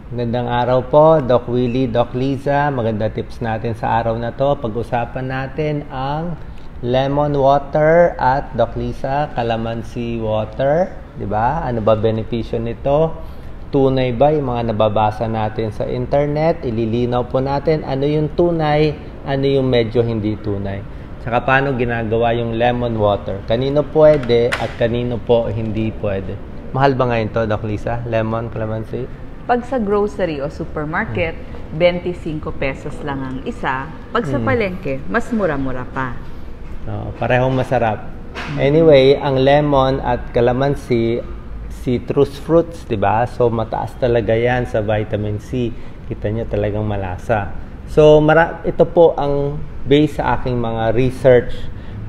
Magandang araw po, Doc Willie, Doc Liza. Maganda tips natin sa araw na to. Pag-usapan natin ang lemon water at Doc Liza, calamansi water. Diba? Ano ba benepisyo nito? Tunay ba yung mga nababasa natin sa internet? Ililinaw po natin ano yung tunay, ano yung medyo hindi tunay. Saka paano ginagawa yung lemon water? Kanino pwede at kanino po hindi pwede? Mahal ba ngayon to, Doc Liza? Lemon, calamansi? Pag sa grocery o supermarket, 25 pesos lang ang isa. Pag sa palengke, mas mura-mura pa. Parehong masarap. Anyway, ang lemon at calamansi, citrus fruits, diba? So, mataas talaga yan sa vitamin C. Kita nyo talagang malasa. So, ito po ang base sa aking mga research.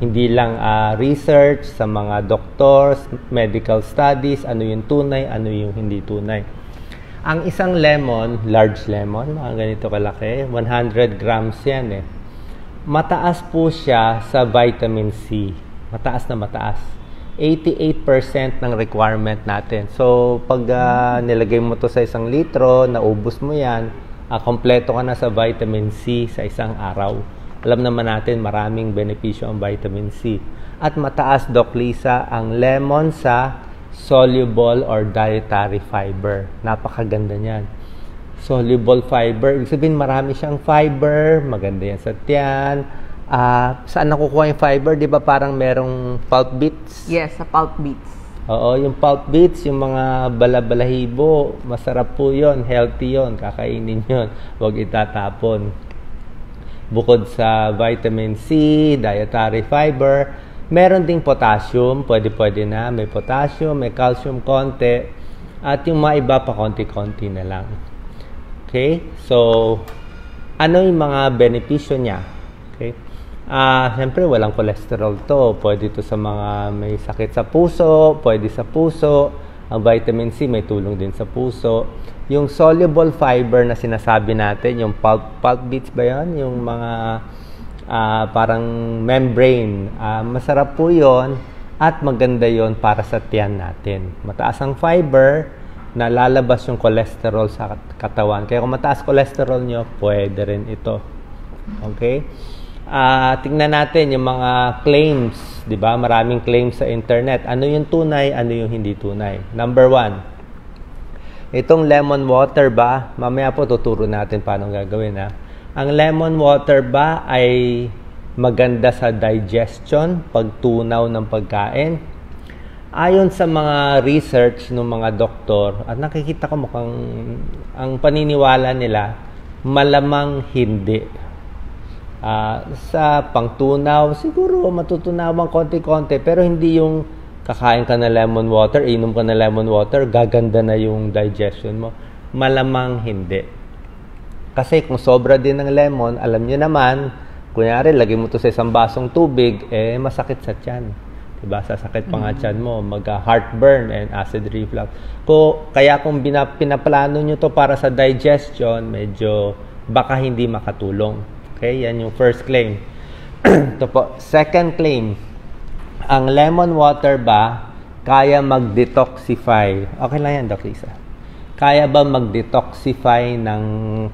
Hindi lang research sa mga doctors, medical studies, ano yung tunay, ano yung hindi tunay. Ang isang lemon, large lemon, mga ganito kalaki, 100 grams yan eh. Mataas po siya sa vitamin C. Mataas na mataas. 88% ng requirement natin. So, pag nilagay mo to sa 1 litro, naubos mo yan, kompleto ka na sa vitamin C sa isang araw. Alam naman natin, maraming benepisyo ang vitamin C. At mataas, Doc Liza, ang lemon sa soluble or dietary fiber. Napakaganda niyan. Soluble fiber, ibig sabihin marami siyang fiber, maganda yan sa tiyan. Saan nakukuha yung fiber? Di ba parang merong pulp bits? Yes, sa pulp bits. Oo, yung pulp bits, yung mga balabalahibo, masarap po yun, healthy yun, kakainin yun, huwag itatapon. Bukod sa vitamin C, dietary fiber, meron ding potassium, pwede na, may potassium, may calcium konti, at yung mga iba pa konti-konti na lang. Okay? So, ano yung mga benepisyo niya? Okay? Siyempre, walang cholesterol to. Pwede to sa mga may sakit sa puso, pwede sa puso. Ang vitamin C may tulong din sa puso. Yung soluble fiber na sinasabi natin, yung pulp bits ba yan? Yung mga parang membrane. Masarap po yon at maganda yon para sa tiyan natin. Mataas ang fiber, nalalabas yung cholesterol sa katawan. Kaya kung mataas cholesterol nyo, pwede rin ito. Okay? Tingnan natin yung mga claims. Diba? Maraming claims sa internet. Ano yung tunay, ano yung hindi tunay. Number 1. Itong lemon water ba? Mamaya po tuturo natin paano gagawin ha. Ang lemon water ba ay maganda sa digestion, pagtunaw ng pagkain? Ayon sa mga research ng mga doktor, at nakikita ko mukhang ang paniniwala nila, malamang hindi. Sa pangtunaw, siguro matutunawan konti-konti, pero hindi yung kakain ka na lemon water, inom ka na lemon water, gaganda na yung digestion mo. Malamang hindi. Kasi kung sobra din ng lemon, alam nyo naman, kunyari, lagay mo to sa 1 basong tubig, masakit sa tiyan. Diba? Sasakit pa nga tiyan mo, mag-heartburn and acid reflux. Kaya kung pinaplano nyo to para sa digestion, medyo baka hindi makatulong. Okay? Yan yung first claim. Ito po. Second claim, ang lemon water ba kaya mag-detoxify? Okay lang yan, Doc Liza. Kaya ba mag-detoxify ng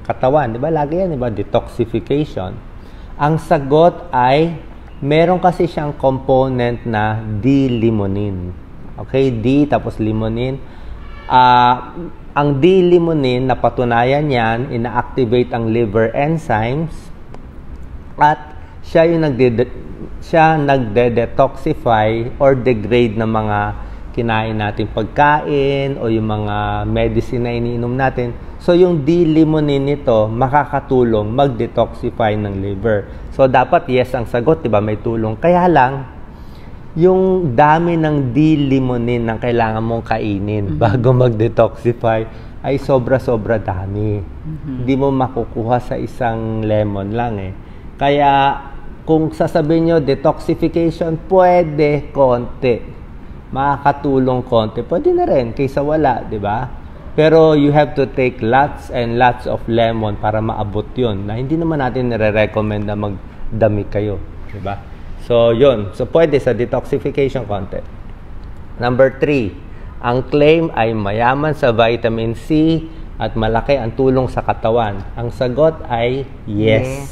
katawan? Di ba? Lagi yan, di ba? Detoxification. Ang sagot ay, meron kasi siyang component na D-limonene. Okay? D tapos limonene. Ang D-limonene, napatunayan yan, ina-activate ang liver enzymes at siya yung nagde-detoxify or degrade ng mga kinain natin pagkain o yung mga medicine na iniinom natin. So, yung D-limonene nito, makakatulong mag-detoxify ng liver. So, dapat yes ang sagot, diba? May tulong. Kaya lang, yung dami ng D-limonene na kailangan mong kainin bago mag-detoxify ay sobra-sobra dami. Hindi mo makukuha sa isang lemon lang eh. Kaya, kung sasabihin nyo, detoxification, pwede konti. Makakatulong konti. Pwede na rin, kaysa wala, di ba? Pero you have to take lots and lots of lemon para maabot yun. Na hindi naman natin nire-recommend na magdami kayo, di ba? So, yun. So, pwede sa detoxification konti. Number 3, ang claim ay mayaman sa vitamin C, at malaki ang tulong sa katawan? Ang sagot ay yes.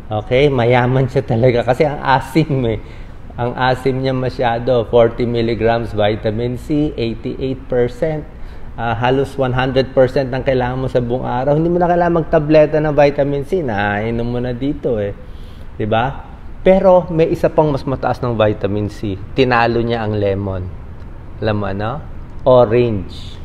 Okay, mayaman siya talaga kasi ang asim eh. Ang asim niya masyado, 40 milligrams vitamin C, 88%. Halos 100% ang kailangan mo sa buong araw. Hindi mo na kailangan magtableta ng vitamin C. Nainom mo na dito eh. 'Di ba? Pero may isa pang mas mataas ng vitamin C. Tinalo niya ang lemon. Alam mo ano? Orange.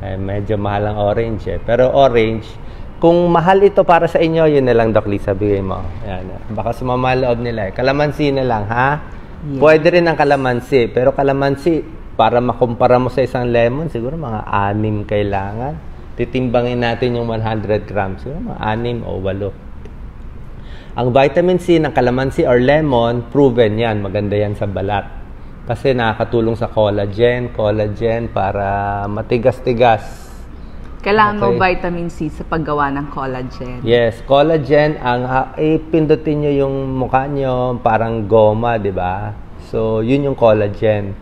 Medyo mahal ang orange eh. Pero orange, kung mahal ito para sa inyo, yun na lang, Doc Lisa, bigay mo. Ayan. Baka sumama loob nila eh. Kalamansi na lang, ha? Yes. Pwede rin ang kalamansi. Pero kalamansi, para makumpara mo sa isang lemon, siguro mga 6 kailangan. Titimbangin natin yung 100 grams. Siguro mga 6 o 8. Ang vitamin C ng kalamansi or lemon, proven yan. Maganda yan sa balat. Kasi nakakatulong sa collagen para matigas-tigas. Kailangan mo vitamin C sa paggawa ng collagen. Yes, collagen, pindutin nyo yung mukha nyo, parang goma, di ba? So, yun yung collagen.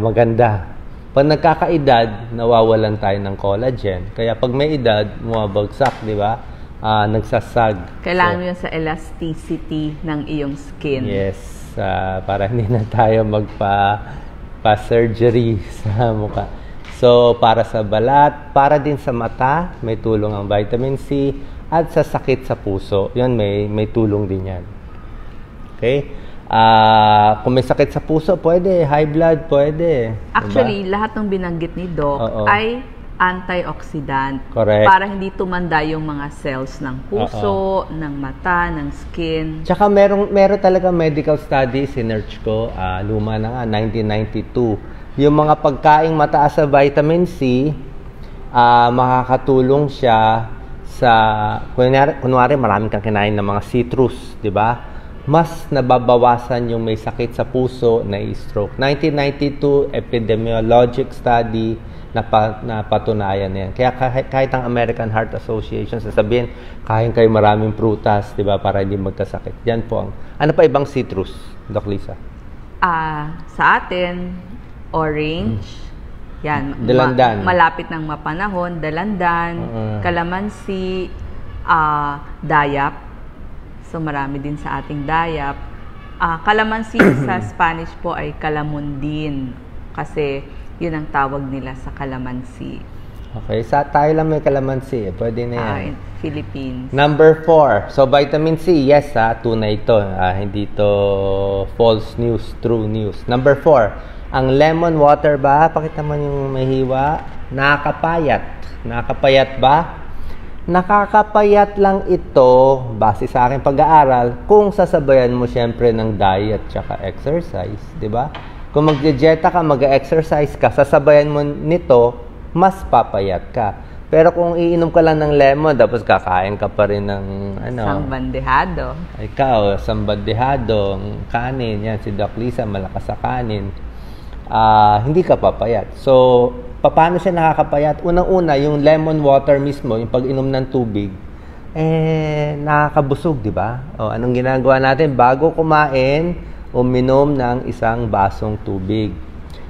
Maganda. Pag nagkakaedad, nawawalan tayo ng collagen. Kaya pag may edad, bumabagsak, di ba? Nagsasag. Kailangan mo yun sa elasticity ng iyong skin. Yes, para hindi na tayo magpa-surgery sa mukha. So, para sa balat, para din sa mata, may tulong ang vitamin C. At sa sakit sa puso, yun, may tulong din yan. Okay? Kung may sakit sa puso, pwede. High blood, pwede. Actually, diba? Lahat ng binanggit ni Doc ay antioxidant. Correct. Para hindi tumanda yung mga cells ng puso, ng mata, ng skin. Tsaka meron talaga medical study, sinearch ko, luma na nga, 1992. Yung mga pagkaing mataas sa vitamin C, makakatulong siya sa, kunwari maraming kang kinain ng mga citrus, di ba? Mas nababawasan yung may sakit sa puso na stroke. 1992 epidemiologic study na patunayan yan. Kaya kahit ang American Heart Association sasabihin, kain kayo maraming prutas, di ba, para hindi magkasakit. Yan po ang, ano pa ibang citrus, Doc Lisa? Sa atin, orange, yan, dalandan. Malapit ng mapanahon, dalandan, kalamansi, dayap. So, marami din sa ating dayap. Kalamansi sa Spanish po ay kalamundin. Kasi, yun ang tawag nila sa kalamansi. Okay, tayo lang may kalamansi. Pwede na yan. Philippines. Number 4. So, vitamin C, yes tunay ito. Hindi ito false news, true news. Number 4. Ang lemon water ba? Pakita mo yung may hiwa. Nakakapayat. Nakakapayat ba? Nakakapayat lang ito, base sa aking pag-aaral, kung sasabayan mo siyempre ng diet tsaka exercise. Diba? Kung mag-dieta ka, mag-exercise ka, sasabayan mo nito, mas papayat ka. Pero kung iinom ka lang ng lemon, tapos kakain ka pa rin ng sambandehado. Ikaw, sambandehado, kanin. Yan, si Doc Lisa, malakas sa kanin. Hindi ka papayat. So, paano siya nakakapayat? Unang-una, yung lemon water mismo, yung pag-inom ng tubig, nakakabusog, di ba? Anong ginagawa natin? Bago kumain, uminom ng isang basong tubig.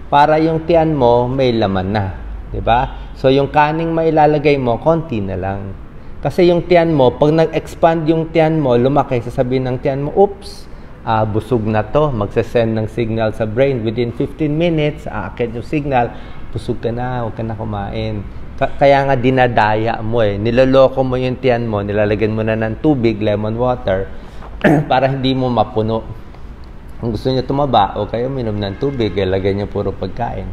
Para yung tiyan mo, may laman na. Di ba? So, yung kaning mailalagay mo, konti na lang. Kasi yung tiyan mo, pag nag-expand yung tiyan mo, lumaki, sasabihin ng tiyan mo, oops, busog na to, magsasend ng signal sa brain. Within 15 minutes, aakit yung signal, busog ka na, huwag ka na kumain. Kaya nga dinadaya mo niloloko mo yung tiyan mo, nilalagyan mo na ng tubig, lemon water, para hindi mo mapuno. Kung gusto niyo tumaba, o kayo minom ng tubig, lagyan niyo puro pagkain.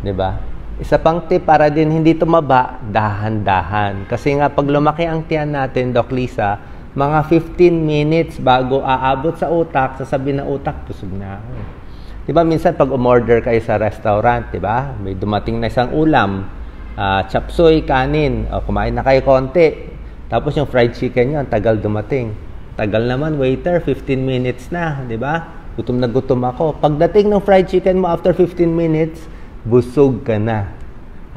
Diba? Isa pang tip para din hindi tumaba, dahan-dahan. Kasi nga pag lumaki ang tiyan natin, Doc Lisa, mga 15 minutes bago aabot sa utak, sasabihin ng utak, busog na ako. Diba, minsan pag umorder kayo sa restaurant, diba, may dumating na isang ulam, chop suey, kanin, kumain na kayo konti. Tapos yung fried chicken nyo, ang tagal dumating. Tagal naman, waiter, 15 minutes na, diba? Gutom na gutom ako. Pagdating ng fried chicken mo after 15 minutes, busog ka na.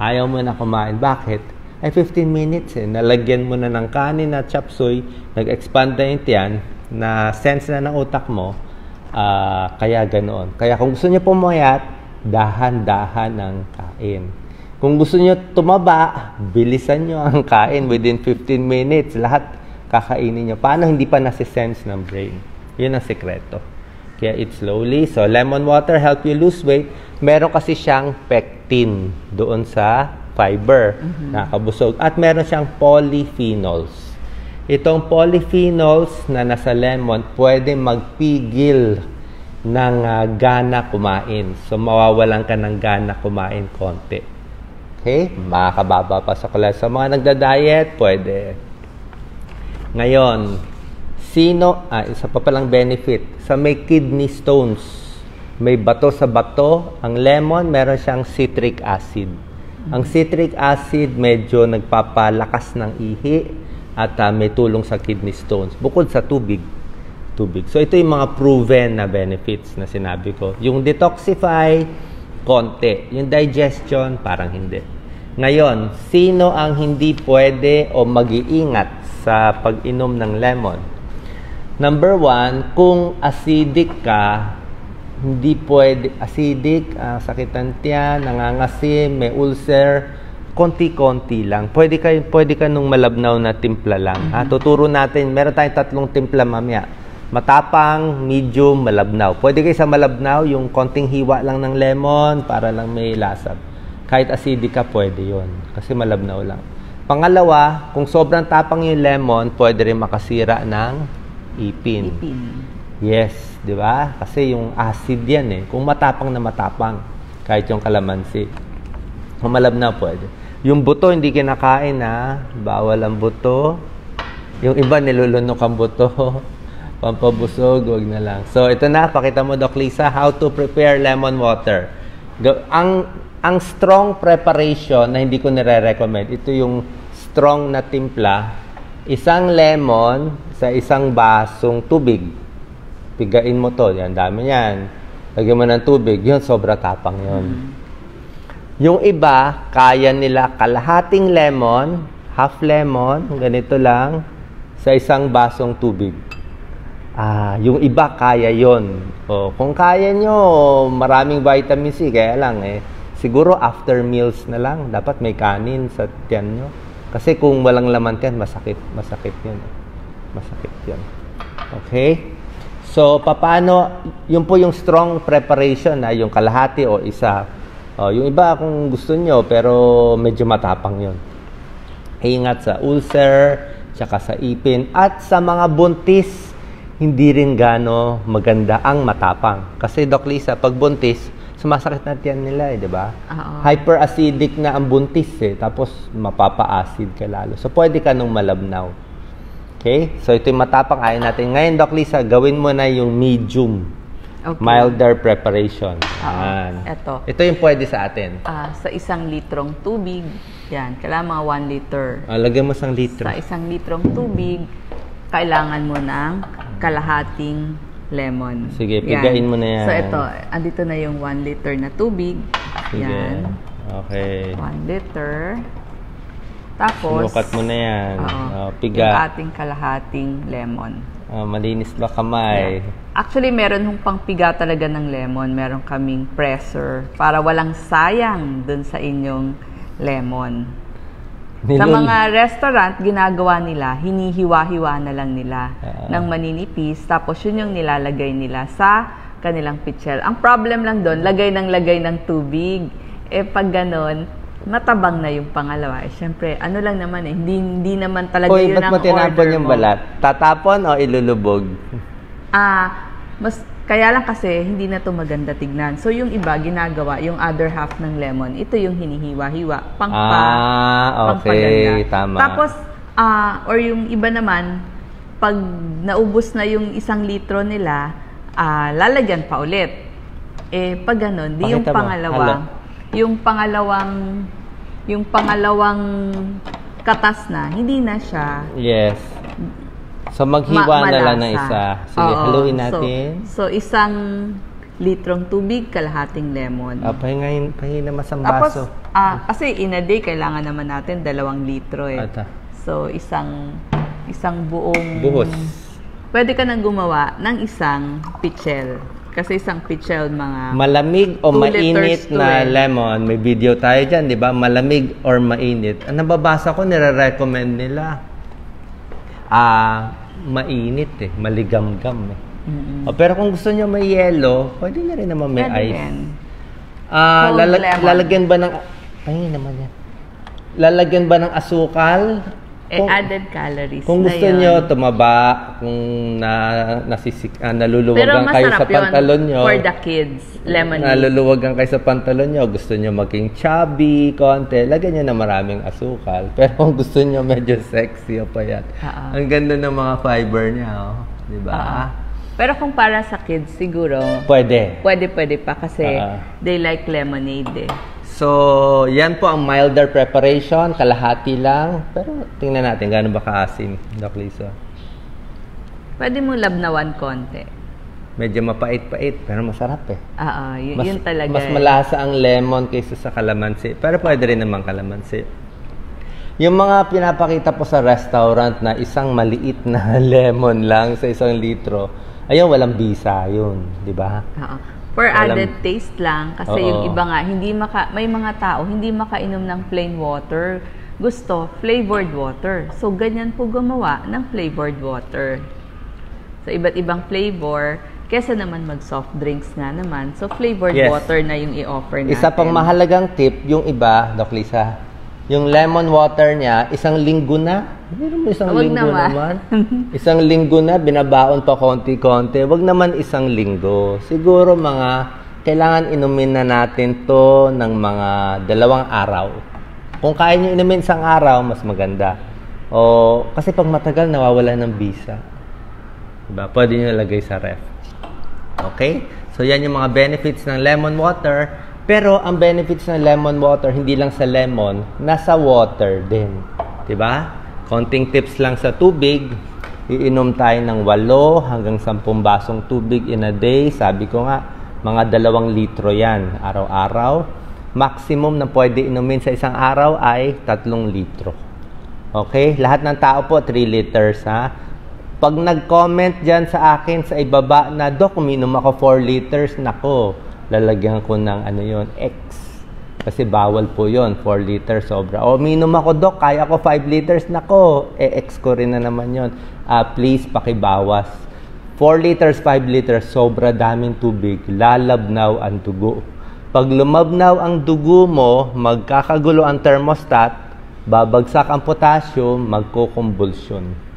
Ayaw mo na kumain. Bakit? 15 minutes nalagyan mo na ng kanin at chop suey, nag-expand na yung tiyan, na sense na ng utak mo, kaya ganoon. Kaya kung gusto niyo pumayat, dahan-dahan ng kain. Kung gusto nyo tumaba, bilisan nyo ang kain within 15 minutes. Lahat kakainin nyo. Paano hindi pa nasisense ng brain? Yun ang sekreto. Kaya eat slowly. So, lemon water help you lose weight. Meron kasi siyang pectin doon sa fiber. Nakakabusog. At meron siyang polyphenols. Itong polyphenols na nasa lemon, pwede magpigil ng gana kumain. So, mawawalan ka ng gana kumain konti. Okay? Makakababa pa sa cholesterol. Sa mga nagda-diet, pwede. Ngayon, isa pa palang benefit. Sa may kidney stones, may bato sa bato, ang lemon, meron siyang citric acid. Ang citric acid, medyo nagpapalakas ng ihi at may tulong sa kidney stones. Bukod sa tubig. So, ito yung mga proven na benefits na sinabi ko. Yung detoxify, konti. Yung digestion, parang hindi. Ngayon, sino ang hindi pwede o mag-iingat sa pag-inom ng lemon? Number 1, kung acidic ka, hindi pwede. Acidic, sakit ng tiyan, nangangasim, may ulcer, konti-konti lang. Pwede ka nung malabnaw na timpla lang. Tuturo natin, meron tayong 3 timpla mamaya. Matapang, medium, malabnaw. Pwede kayo sa malabnaw, yung konting hiwa lang ng lemon para lang may lasa. Kahit acidic ka, pwede yun. Kasi malabnaw lang. Pangalawa, kung sobrang tapang yung lemon, pwede rin makasira ng ipin. Yes, di ba? Kasi yung acid yan eh. Kung matapang na matapang, kahit yung kalamansi. Kung malabnaw, pwede. Yung buto, hindi kinakain ha. Bawal ang buto. Yung iba, nilulunok ang buto. Pampabusog, wag na lang. So, ito na, pakita mo, Doc Lisa, how to prepare lemon water. Ang strong preparation na hindi ko nire-recommend, ito yung strong na timpla, isang lemon sa isang basong tubig. Pigain mo to, yan, dami yan. Lagyan mo ng tubig, yun, sobra tapang yun. Yung iba, kaya nila kalahating lemon, half lemon, ganito lang, sa isang basong tubig. Yung iba kaya yon. Kung kaya nyo, maraming vitamin C, kaya lang siguro after meals na lang, dapat may kanin sa tiyan nyo. Kasi kung walang laman tiyan, masakit yun. Masakit yun. Okay? So, paano, yun po yung strong preparation, yung kalahati o isa. Yung iba kung gusto nyo, pero medyo matapang yun. Ingat sa ulcer, tsaka sa ipin, at sa mga buntis, hindi rin gano maganda ang matapang. Kasi Doc Lisa, pag buntis, sumasakit na tiyan nila di ba? Hyperacidic na ang buntis tapos mapapa-acid ka lalo. So, pwede ka nung malabnaw. Okay? So, ito yung matapang. Ayaw natin. Ngayon, Doc Lisa, gawin mo na yung medium. Okay. Milder preparation. Ito yung pwede sa atin. Sa 1 litrong tubig, yan, kailangan mga 1 liter. Lagyan mo 1 litro. Sa 1 litrong tubig, kailangan mo ng kalahating lemon. Sige, pigain mo na yan. So, ito, andito na yung 1 liter na tubig. Sige. Yan. Okay. 1 liter. Tapos, sinukat mo na yan. Piga. Yung ating kalahating lemon. Malinis ba kamay? Yeah. Actually, meron hong pangpiga talaga ng lemon. Meron kaming presser para walang sayang dun sa inyong lemon. Sa mga restaurant, ginagawa nila, hinihiwa-hiwa na lang nila ng maninipis. Tapos, yun yung nilalagay nila sa kanilang pichel. Ang problem lang doon, lagay ng tubig. Pag ganon, matabang na yung pangalawa. Siyempre, ano lang naman hindi naman talaga yun ang order mo. Ba't mo tinapon yung balat? Tatapon o ilulubog? Kaya lang kasi, hindi na to maganda tignan. So, yung iba, ginagawa, yung other half ng lemon, ito yung hinihiwa-hiwa. Okay, tama. Tapos, or yung iba naman, pag naubos na yung 1 litro nila, lalagyan pa ulit. Pag ganun, di yung pangalawang katas na, hindi na siya. Yes. So, maghiwa na lang ng isa. Sige, haluin natin. So, 1 litrong tubig, kalahating lemon. Pahinga naman sa baso. Kasi in a day, kailangan naman natin 2 litro So, isang buong... Buhos. Pwede ka nang gumawa ng 1 pichel. Kasi isang pitchel mga malamig o 2 mainit liters to na eh. lemon. May video tayo dyan, di ba? Malamig or mainit. Ang nababasa ko, nire-recommend nila. Mainit eh. Maligamgam eh. Pero kung gusto nyo may yelo, pwede na rin naman may Pwede ice. rin. Cold lemon. Lalagyan ba ng... Ay, naman yan. Lalagyan ba ng asukal? Added calories Kung gusto na yun. nyo tumaba, kung naluluwagan kayo sa pantalon nyo. For the kids, lemonade. Naluluwagan kayo sa pantalon nyo, gusto nyo maging chubby, konti, lagyan nyo na maraming asukal. Pero kung gusto nyo medyo sexy o payat, ang ganda ng mga fiber niya, oh. Diba? Pero kung para sa kids, siguro, pwede pa kasi they like lemonade eh. So, yan po ang milder preparation, kalahati lang. Pero tingnan natin gaano ba kaasim, Doc Lisa. Pwede mo labnawan konti. Medyo mapait-pait, pero masarap eh. Yun talaga. Mas malasa ang lemon kaysa sa kalamansi. Pero pwede rin naman kalamansi. Yung mga pinapakita po sa restaurant na isang maliit na lemon lang sa 1 litro, ayun, walang bisa yun, di ba? For added taste lang. Kasi yung iba nga, may mga tao, hindi makainom ng plain water. Gusto, flavored water. So, ganyan po gumawa ng flavored water. So, iba't ibang flavor. Kesa naman mag-soft drinks nga naman. So, flavored water na yung i-offer natin. Isa pang mahalagang tip, yung iba, Doc Lisa, yung lemon water niya, 1 linggo na. Meron mo 1 linggo naman. 1 linggo na, binabaon pa konti-konti. Wag naman 1 linggo. Siguro kailangan inumin na natin to ng mga 2 araw. Kung kaya nyo inumin 1 araw, mas maganda. Kasi pag matagal, nawawala ng bisa. Diba? Pwede nyo lagay sa ref. Okay? So, yan yung mga benefits ng lemon water. Pero, ang benefits ng lemon water, hindi lang sa lemon, nasa water din. Diba? Konting tips lang sa tubig. Iinom tayo ng 8 hanggang 10 basong tubig in a day. Sabi ko nga, mga 2 litro yan, araw-araw. Maximum na pwede inumin sa 1 araw ay 3 litro. Okay? Lahat ng tao po, 3 liters, ha? Pag nag-comment dyan sa akin sa ibaba na, Dok, uminom ako 4 liters, nako, lalagyan ko ng X. Kasi bawal po yon 4 liters sobra. Uminom ako, Dok, kaya ko 5 liters, nako, X ko rin na naman yon. Please, pakibawas. 4 liters, 5 liters, sobra daming tubig, lalabnaw ang dugo. Pag lumabnaw ang dugo mo, magkakagulo ang thermostat, babagsak ang potassium, magkukumbulsyon.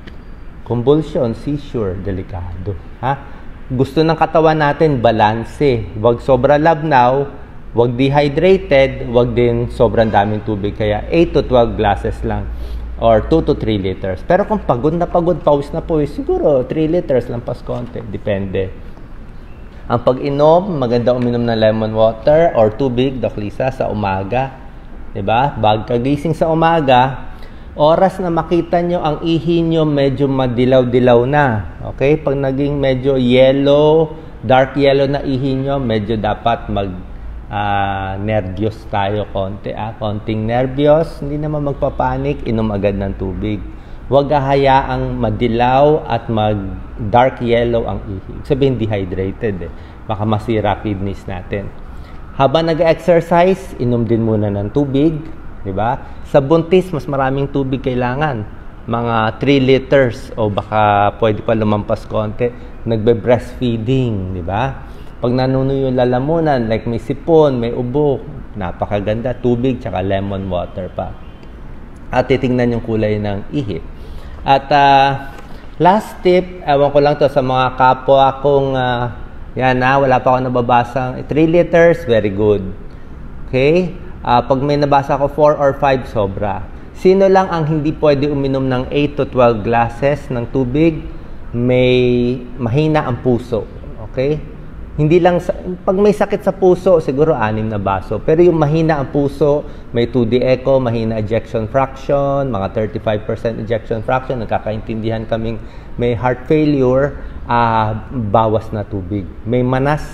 Convulsion, seizure, delikado. Ha? Gusto ng katawan natin, balanse. Huwag sobra labnaw, huwag dehydrated, huwag din sobrang daming tubig. Kaya 8 to 12 glasses lang or 2 to 3 liters. Pero kung pagod na pagod, pawis na pawis, siguro 3 liters lang pas konti. Depende. Ang pag-inom, maganda uminom ng lemon water or tubig, Doc Lisa, sa umaga. Diba? Pagkagising sa umaga, oras na makita nyo ang ihi nyo medyo madilaw-dilaw na. Okay? Pag naging medyo yellow, dark yellow na ihi nyo, medyo dapat nervyos tayo konti. Konting nervyos, hindi naman magpapanik, inom agad ng tubig. Huwag hayaang madilaw at mag-dark yellow ang ihi. Sabihin dehydrated. Baka masira kidneys natin. Habang nag-exercise, inom din muna ng tubig. Diba? Sa buntis, mas maraming tubig kailangan. Mga 3 liters o baka pwede pa lumampas konti. Nagbe-breastfeeding, diba? Pag nanunoy yung lalamunan, like may sipon, may ubo, napakaganda. Tubig, tsaka lemon water pa. At titingnan yung kulay ng ihi. At last tip, ewan ko lang to sa mga kapwa kong, wala pa ako nababasang 3 liters, very good. Okay? Pag may nabasa ko 4 or 5, sobra. Sino lang ang hindi pwede uminom ng 8 to 12 glasses ng tubig? May mahina ang puso. Okay? Hindi lang, pag may sakit sa puso, siguro 6 na baso. Pero yung mahina ang puso, may 2D echo, mahina ejection fraction, mga 35% ejection fraction, nagkakaintindihan kaming may heart failure, bawas na tubig. May manas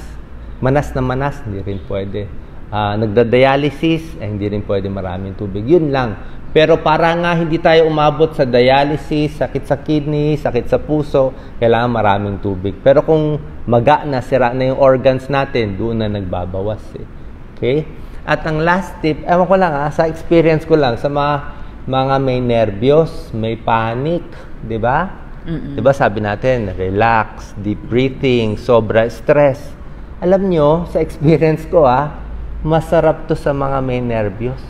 na manas, hindi rin pwede. Nagda-dialysis, hindi rin pwede maraming tubig. Yun lang. Pero para nga hindi tayo umabot sa dialysis, sakit sa kidney, sakit sa puso, kailangan maraming tubig. Pero kung maga na, sira na yung organs natin, doon na nagbabawas eh. Okay? At ang last tip, ewan ko lang sa experience ko lang, sa mga may nervyos, may panic, di ba? Di ba sabi natin, relax, deep breathing, sobra stress. Alam nyo, sa experience ko masarap to sa mga may nervyos.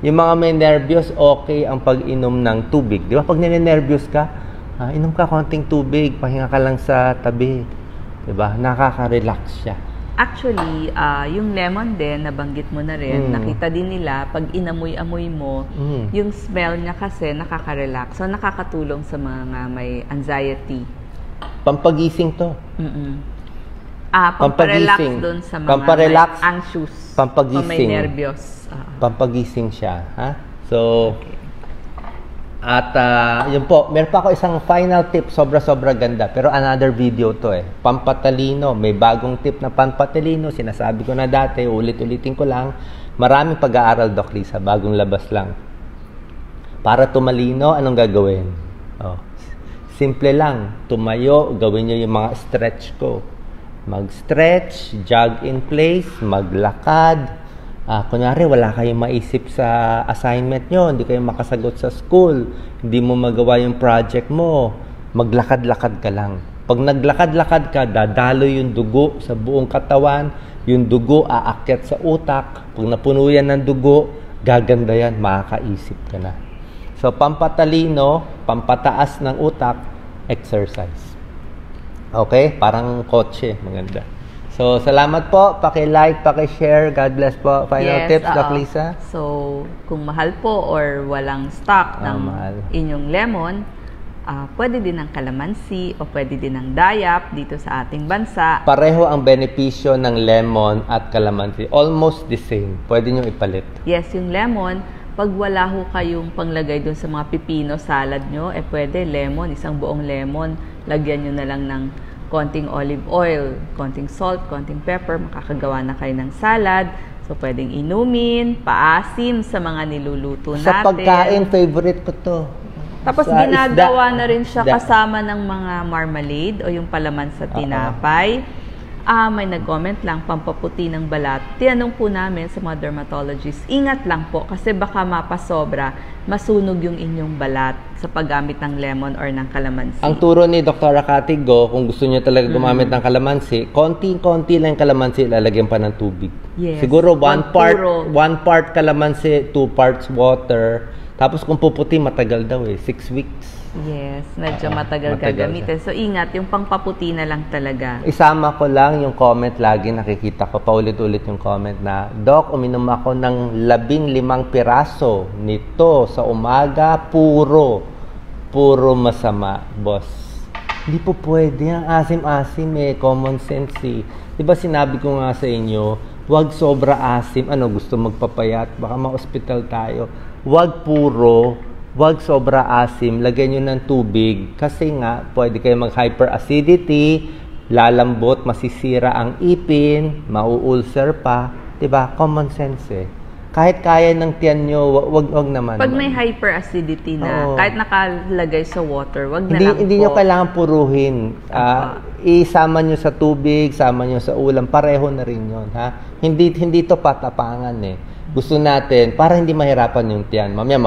Yung mga may nervyos, okay ang pag-inom ng tubig. Di ba? Pag ninenervyos ka, inom ka konting tubig, pahinga ka lang sa tabi. Di ba? Nakaka-relax siya. Actually, yung lemon din, nabanggit mo na rin, nakita din nila, pag inamoy-amoy mo, yung smell niya kasi nakaka-relax. So, nakakatulong sa mga may anxiety. Pampagising to. Pamparelax dun sa mga anxious, may nervyos. Pampagising siya. So, at yun po, meron pa ako isang final tip, sobra-sobra ganda. Pero another video to Pampatalino, may bagong tip na pampatalino. Sinasabi ko na dati, ulit-ulitin ko lang. Maraming pag-aaral, Doc Lisa, bagong labas lang. Para tumalino, anong gagawin? Simple lang, tumayo, gawin nyo yung mga stretch ko. Mag-stretch, jog in place, maglakad. Kunyari, wala kayong maisip sa assignment nyo, hindi kayo makasagot sa school, hindi mo magawa yung project mo, maglakad-lakad ka lang. Pag naglakad-lakad ka, dadalo yung dugo sa buong katawan, yung dugo aakyat sa utak, pag napuno yan ng dugo, gaganda yan, makakaisip ka na. So, pampatalino, pampataas ng utak, exercise. Okay? Parang kotse, maganda. So, salamat po. Paki-like, paki-share. God bless po. Final tips, Doc Lisa? So, kung mahal po or walang stock ng inyong lemon, pwede din ng kalamansi o pwede din ng dayap dito sa ating bansa. Pareho ang benepisyo ng lemon at kalamansi. Almost the same. Pwede nyo ipalit. Yes, yung lemon, pag wala ho kayong panglagay dun sa mga pipino salad nyo, pwede lemon, isang buong lemon. Lagyan nyo na lang ng konting olive oil, konting salt, konting pepper, makakagawa na kayo ng salad. So, pwedeng inumin, paasim sa mga niluluto natin. Sa pagkain, favorite ko to. Tapos, ginagawa na rin siya kasama ng mga marmalade o yung palaman sa tinapay. May nag-comment lang, pampaputi ng balat. Tinanong po namin sa mga dermatologists, ingat lang po kasi baka mapasobra, masunog yung inyong balat sa paggamit ng lemon or ng kalamansi. Ang turo ni Dr. Katigo, kung gusto niyo talaga gumamit ng kalamansi, konti-konti lang kalamansi, lalagyan pa ng tubig. Yes. Siguro one part kalamansi, 2 parts water. Tapos kung puputi, matagal daw 6 weeks. Yes, medyo matagal gagamitin. So, ingat, yung pangpaputi na lang talaga. Isama ko lang yung comment lagi nakikita ko, paulit-ulit yung comment na, Doc, uminom ako ng 15 piraso nito sa umaga, puro masama, boss. Hindi po pwede, ang asim-asim common sense Diba sinabi ko nga sa inyo, wag sobra asim, gusto magpapayat, baka ma-hospital tayo. Wag sobra asim, lagyan nyo ng tubig kasi nga pwede kayo mag-hyperacidity, lalambot, masisira ang ipin, mau-ulcer pa, 'di ba? Common sense Kahit kaya ng tiyan nyo, wag naman. Pag may hyperacidity na, kahit nakalagay sa water, wag na lang hindi nyo kailangan puruhin. Isama nyo sa tubig, sama nyo sa ulam, pareho na rin yun. Hindi to patapangan Gusto natin, para hindi mahirapan yung tiyan. Mamaya